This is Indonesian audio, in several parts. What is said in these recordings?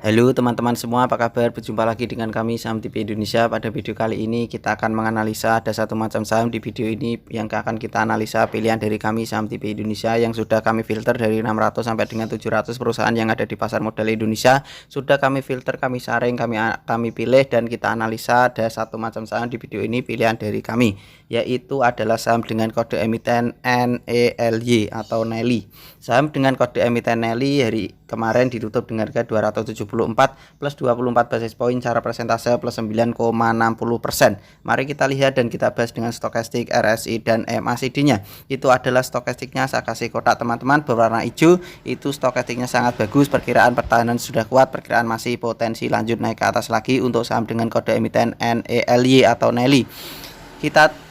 Halo teman-teman semua, apa kabar? Berjumpa lagi dengan kami Saham TV Indonesia. Pada video kali ini kita akan menganalisa ada satu macam saham. Di video ini yang akan kita analisa pilihan dari kami Saham TV Indonesia yang sudah kami filter dari 600 sampai dengan 700 perusahaan yang ada di pasar modal Indonesia. Sudah kami filter, kami saring, kami pilih dan kita analisa. Ada satu macam saham di video ini pilihan dari kami, yaitu adalah saham dengan kode emiten NELY atau NELY. Saham dengan kode emiten NELY hari kemarin ditutup dengan harga 274 plus 24 basis point, cara persentase plus 9,60%. Mari kita lihat dan kita bahas dengan stokastik, RSI dan MACD-nya. Itu adalah stokastiknya, saya kasih kotak teman-teman berwarna hijau. Itu stokastiknya sangat bagus, perkiraan pertahanan sudah kuat, perkiraan masih potensi lanjut naik ke atas lagi untuk saham dengan kode emiten NELY atau NELY. Kita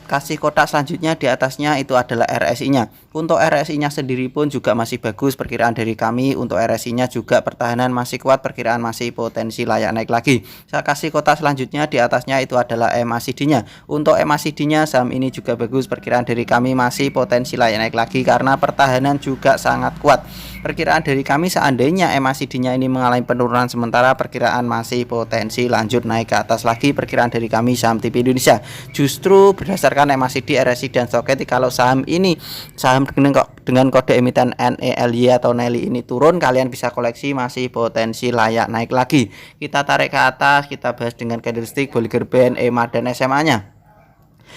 kasih kotak selanjutnya, di atasnya itu adalah RSI-nya. Untuk RSI-nya sendiri pun juga masih bagus, perkiraan dari kami untuk RSI-nya juga pertahanan masih kuat, perkiraan masih potensi layak naik lagi. Saya kasih kotak selanjutnya, di atasnya itu adalah MACD-nya. Untuk MACD-nya saham ini juga bagus, perkiraan dari kami masih potensi layak naik lagi karena pertahanan juga sangat kuat. Perkiraan dari kami seandainya MACD-nya ini mengalami penurunan sementara, perkiraan masih potensi lanjut naik ke atas lagi. Perkiraan dari kami Saham TV Indonesia justru berdasarkan MACD, RSI dan stokastik, kalau saham ini dengan kode emiten NELY atau NELY ini turun, kalian bisa koleksi, masih potensi layak naik lagi. Kita tarik ke atas, kita bahas dengan candlestick, Bollinger Band, EMA dan SMA-nya.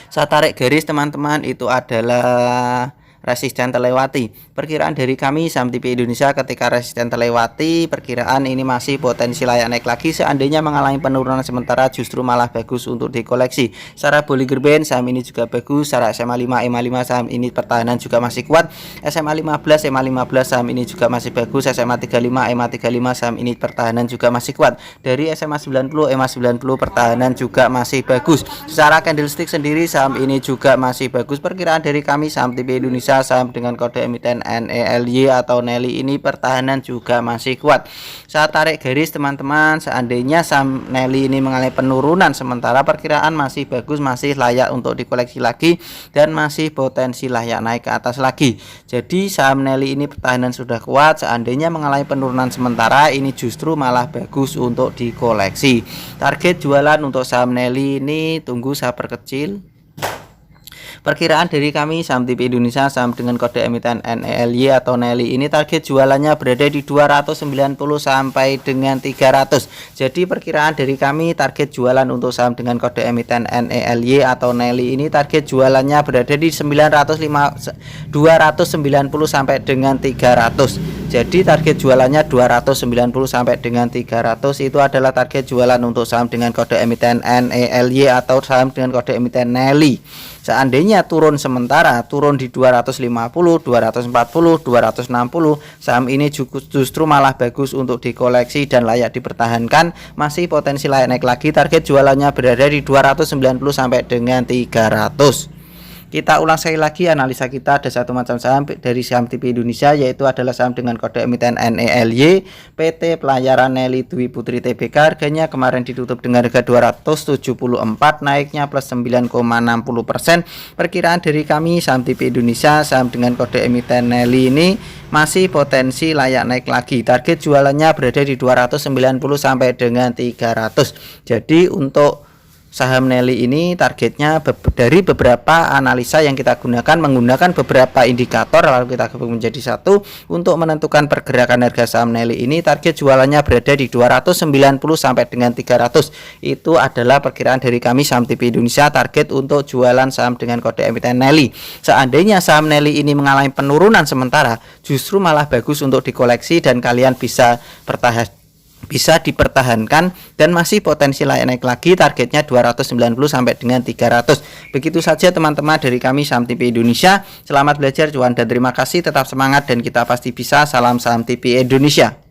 Saya tarik garis teman-teman, itu adalah resisten terlewati. Perkiraan dari kami Saham TV Indonesia ketika resisten terlewati, perkiraan ini masih potensi layak naik lagi. Seandainya mengalami penurunan sementara justru malah bagus untuk dikoleksi. Secara Bollinger Band saham ini juga bagus, secara SMA 5, EMA 5 saham ini pertahanan juga masih kuat. SMA 15, EMA 15 saham ini juga masih bagus. SMA 35, EMA 35 saham ini pertahanan juga masih kuat. Dari SMA 90, EMA 90 pertahanan juga masih bagus. Secara candlestick sendiri saham ini juga masih bagus. Perkiraan dari kami Saham TV Indonesia saham dengan kode emiten NELY atau NELY ini pertahanan juga masih kuat. Saya tarik garis teman-teman, seandainya saham NELY ini mengalami penurunan sementara, perkiraan masih bagus, masih layak untuk dikoleksi lagi dan masih potensi layak naik ke atas lagi. Jadi saham NELY ini pertahanan sudah kuat, seandainya mengalami penurunan sementara ini justru malah bagus untuk dikoleksi. Target jualan untuk saham NELY ini tunggu saya perkecil. Perkiraan dari kami Saham TV Indonesia saham dengan kode emiten NELY atau NELY ini target jualannya berada di 290 sampai dengan 300. Jadi perkiraan dari kami target jualan untuk saham dengan kode emiten NELY atau NELY ini target jualannya berada di 290 sampai dengan 300. Jadi target jualannya 290 sampai dengan 300 itu adalah target jualan untuk saham dengan kode emiten NELY atau saham dengan kode emiten NELY. Seandainya turun sementara, turun di 250, 240, 260, saham ini justru malah bagus untuk dikoleksi dan layak dipertahankan, masih potensi layak naik lagi. Target jualannya berada di 290 sampai dengan 300. Kita ulang sekali lagi analisa kita, ada satu macam saham dari Saham TV Indonesia, yaitu adalah saham dengan kode emiten NELY, PT Pelayaran NELY Dwi Putri Tbk. Harganya kemarin ditutup dengan harga 274, naiknya plus 9,60%. Perkiraan dari kami Saham TV Indonesia saham dengan kode emiten NELY ini masih potensi layak naik lagi. Target jualannya berada di 290 sampai dengan 300. Jadi untuk saham NELY ini targetnya dari beberapa analisa yang kita gunakan, menggunakan beberapa indikator lalu kita gabung menjadi satu untuk menentukan pergerakan harga saham NELY ini. Target jualannya berada di 290 sampai dengan 300. Itu adalah perkiraan dari kami Saham TV Indonesia target untuk jualan saham dengan kode emiten NELY. Seandainya saham NELY ini mengalami penurunan sementara, justru malah bagus untuk dikoleksi dan kalian bisa dipertahankan dan masih potensi layak naik lagi. Targetnya 290 sampai dengan 300. Begitu saja teman-teman dari kami Saham TV Indonesia. Selamat belajar cuan dan terima kasih, tetap semangat dan kita pasti bisa. Salam Saham TV Indonesia.